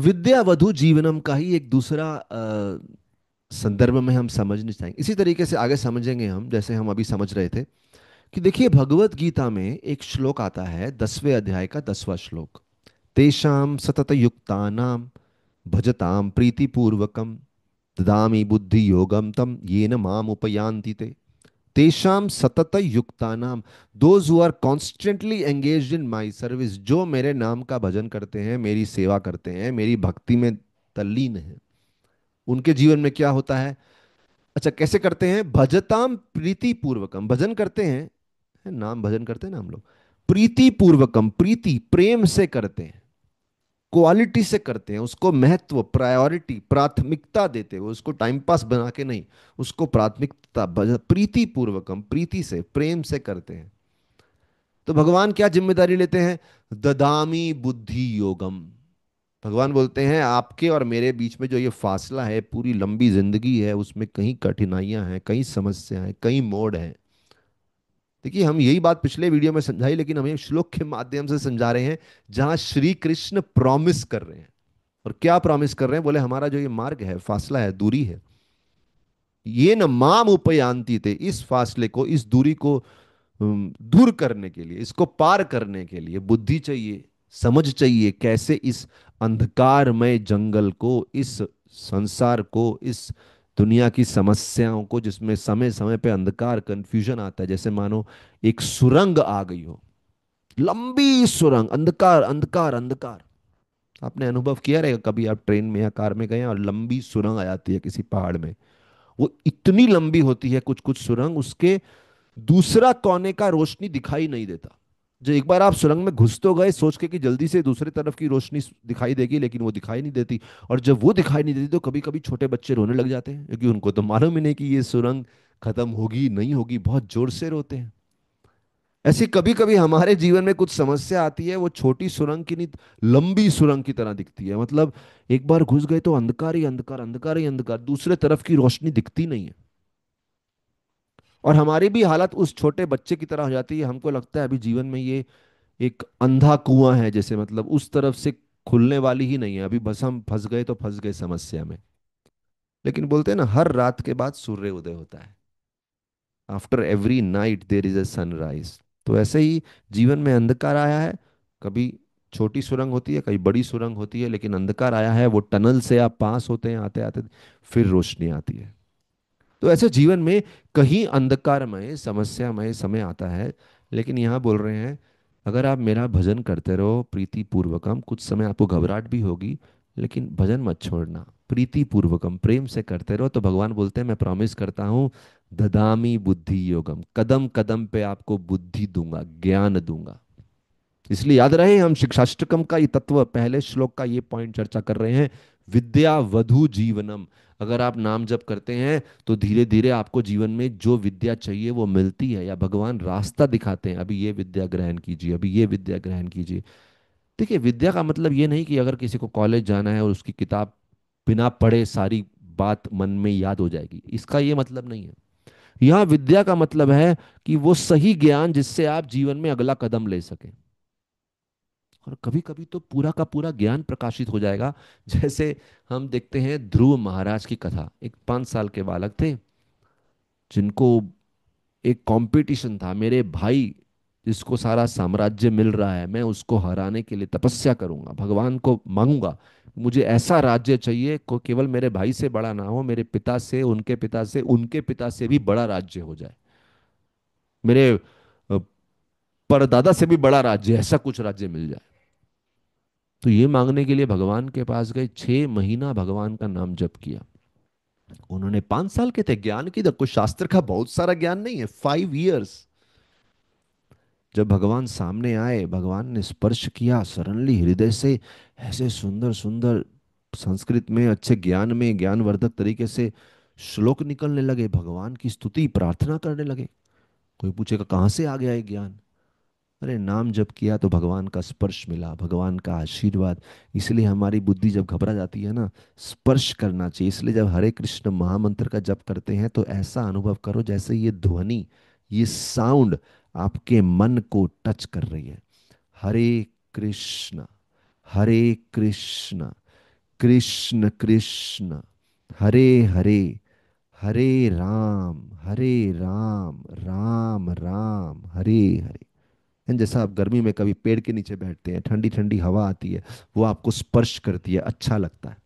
विद्यावधु जीवनम का ही एक दूसरा संदर्भ में हम समझना चाहेंगे। इसी तरीके से आगे समझेंगे हम, जैसे हम अभी समझ रहे थे कि देखिए भगवत गीता में एक श्लोक आता है, 10वें अध्याय का 10वां श्लोक। तेषां सतत युक्तानां भजतां प्रीतिपूर्वकं ददामि बुद्धि योगम तम येन माम उपयान्ति ते। तेषाम सतत युक्तानाम, those who are constantly engaged in my service, जो मेरे नाम का भजन करते हैं, मेरी सेवा करते हैं, मेरी भक्ति में तल्लीन है, उनके जीवन में क्या होता है। अच्छा, कैसे करते हैं? भजताम प्रीति पूर्वकम, भजन करते हैं, नाम भजन करते हैं ना हम लोग, प्रीति पूर्वकम, प्रीति प्रेम से करते हैं, क्वालिटी से करते हैं, उसको महत्व, प्रायोरिटी, प्राथमिकता देते हुए, उसको टाइम पास बना के नहीं, उसको प्राथमिकता, प्रीति पूर्वकम, प्रीति से, प्रेम से करते हैं। तो भगवान क्या जिम्मेदारी लेते हैं? ददामी बुद्धि योगम। भगवान बोलते हैं आपके और मेरे बीच में जो ये फासला है, पूरी लंबी जिंदगी है, उसमें कई कठिनाइयां हैं, कई समस्याएं हैं, कई मोड़ हैं। देखिए हम यही बात पिछले वीडियो में समझाई, लेकिन हम ये श्लोक के माध्यम से समझा रहे हैं, जहां श्री कृष्ण प्रॉमिस कर रहे हैं। और क्या प्रॉमिस कर रहे हैं? बोले हमारा जो ये मार्ग है, फासला है, दूरी है, ये न माम उपयांति थे, इस फासले को, इस दूरी को दूर करने के लिए, इसको पार करने के लिए बुद्धि चाहिए, समझ चाहिए, कैसे इस अंधकारमय जंगल को, इस संसार को, इस दुनिया की समस्याओं को, जिसमें समय समय पे अंधकार, कंफ्यूजन आता है, जैसे मानो एक सुरंग आ गई हो, लंबी सुरंग, अंधकार अंधकार अंधकार। आपने अनुभव किया रहेगा, कभी आप ट्रेन में या कार में गए हैं और लंबी सुरंग आ जाती है किसी पहाड़ में, वो इतनी लंबी होती है, कुछ कुछ सुरंग, उसके दूसरा कोने का रोशनी दिखाई नहीं देता। जो एक बार आप सुरंग में घुस तो गए सोच के कि जल्दी से दूसरी तरफ की रोशनी दिखाई देगी, लेकिन वो दिखाई नहीं देती। और जब वो दिखाई नहीं देती तो कभी कभी छोटे बच्चे रोने लग जाते हैं, क्योंकि उनको तो मालूम ही नहीं कि ये सुरंग खत्म होगी नहीं होगी, बहुत जोर से रोते हैं। ऐसे कभी कभी हमारे जीवन में कुछ समस्या आती है, वो छोटी सुरंग की नहीं, लंबी सुरंग की तरह दिखती है। मतलब एक बार घुस गए तो अंधकार ही अंधकार, अंधकार ही अंधकार, दूसरे तरफ की रोशनी दिखती नहीं है। और हमारी भी हालत उस छोटे बच्चे की तरह हो जाती है, हमको लगता है अभी जीवन में ये एक अंधा कुआं है, जैसे मतलब उस तरफ से खुलने वाली ही नहीं है, अभी बस हम फंस गए तो फंस गए समस्या में। लेकिन बोलते हैं ना, हर रात के बाद सूर्य उदय होता है, after every night there is a sunrise. तो ऐसे ही जीवन में अंधकार आया है, कभी छोटी सुरंग होती है, कभी बड़ी सुरंग होती है, लेकिन अंधकार आया है, वो टनल से आप पास होते हैं, आते आते फिर रोशनी आती है। तो ऐसे जीवन में कहीं अंधकारमय समस्यामय समय आता है, लेकिन यहाँ बोल रहे हैं अगर आप मेरा भजन करते रहो प्रीति पूर्वकम, कुछ समय आपको घबराहट भी होगी, लेकिन भजन मत छोड़ना, प्रीति पूर्वकम, प्रेम से करते रहो, तो भगवान बोलते हैं मैं प्रॉमिस करता हूँ, ददामी बुद्धि योगम, कदम कदम पे आपको बुद्धि दूंगा, ज्ञान दूंगा। इसलिए याद रहे, हम शिक्षाष्टकम का ये तत्व, पहले श्लोक का ये पॉइंट चर्चा कर रहे हैं, विद्या वधु जीवनम। अगर आप नाम जप करते हैं तो धीरे धीरे आपको जीवन में जो विद्या चाहिए वो मिलती है, या भगवान रास्ता दिखाते हैं, अभी ये विद्या ग्रहण कीजिए, अभी ये विद्या ग्रहण कीजिए। देखिए विद्या का मतलब ये नहीं कि अगर किसी को कॉलेज जाना है और उसकी किताब बिना पढ़े सारी बात मन में याद हो जाएगी, इसका ये मतलब नहीं है। यहाँ विद्या का मतलब है कि वो सही ज्ञान जिससे आप जीवन में अगला कदम ले सकें। और कभी कभी तो पूरा का पूरा ज्ञान प्रकाशित हो जाएगा। जैसे हम देखते हैं ध्रुव महाराज की कथा, एक 5 साल के बालक थे, जिनको एक कंपटीशन था, मेरे भाई जिसको सारा साम्राज्य मिल रहा है, मैं उसको हराने के लिए तपस्या करूंगा, भगवान को मांगूंगा, मुझे ऐसा राज्य चाहिए को केवल मेरे भाई से बड़ा ना हो, मेरे पिता से, उनके पिता से, उनके पिता से भी बड़ा राज्य हो जाए, मेरे परदादा से भी बड़ा राज्य, ऐसा कुछ राज्य मिल जाए। तो ये मांगने के लिए भगवान के पास गए, 6 महीना भगवान का नाम जप किया। उन्होंने 5 साल के थे, ज्ञान की तो कुछ शास्त्र का बहुत सारा ज्ञान नहीं है, 5 इयर्स। जब भगवान सामने आए, भगवान ने स्पर्श किया सडनली हृदय से, ऐसे सुंदर सुंदर संस्कृत में अच्छे ज्ञान में ज्ञानवर्धक तरीके से श्लोक निकलने लगे, भगवान की स्तुति प्रार्थना करने लगे। कोई पूछेगा कहाँ से आ गया ये ज्ञान? अरे नाम जप किया तो भगवान का स्पर्श मिला, भगवान का आशीर्वाद। इसलिए हमारी बुद्धि जब घबरा जाती है ना, स्पर्श करना चाहिए। इसलिए जब हरे कृष्ण महामंत्र का जप करते हैं तो ऐसा अनुभव करो जैसे ये ध्वनि, ये साउंड आपके मन को टच कर रही है। हरे कृष्ण, हरे कृष्ण, कृष्ण कृष्ण हरे हरे, हरे हरे राम, राम राम हरे हरे। एंड जैसा आप गर्मी में कभी पेड़ के नीचे बैठते हैं, ठंडी ठंडी हवा आती है, वो आपको स्पर्श करती है, अच्छा लगता है।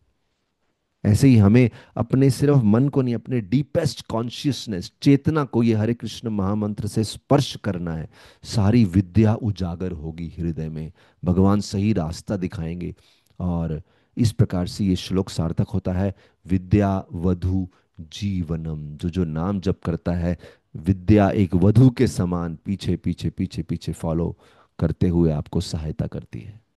ऐसे ही हमें अपने सिर्फ मन को नहीं, अपने डीपेस्ट कॉन्शियसनेस, चेतना को ये हरे कृष्ण महामंत्र से स्पर्श करना है। सारी विद्या उजागर होगी हृदय में, भगवान सही रास्ता दिखाएंगे। और इस प्रकार से ये श्लोक सार्थक होता है। विद्या वधु जीवनम, जो जो नाम जप करता है, विद्या एक वधु के समान पीछे पीछे पीछे पीछे फॉलो करते हुए आपको सहायता करती है।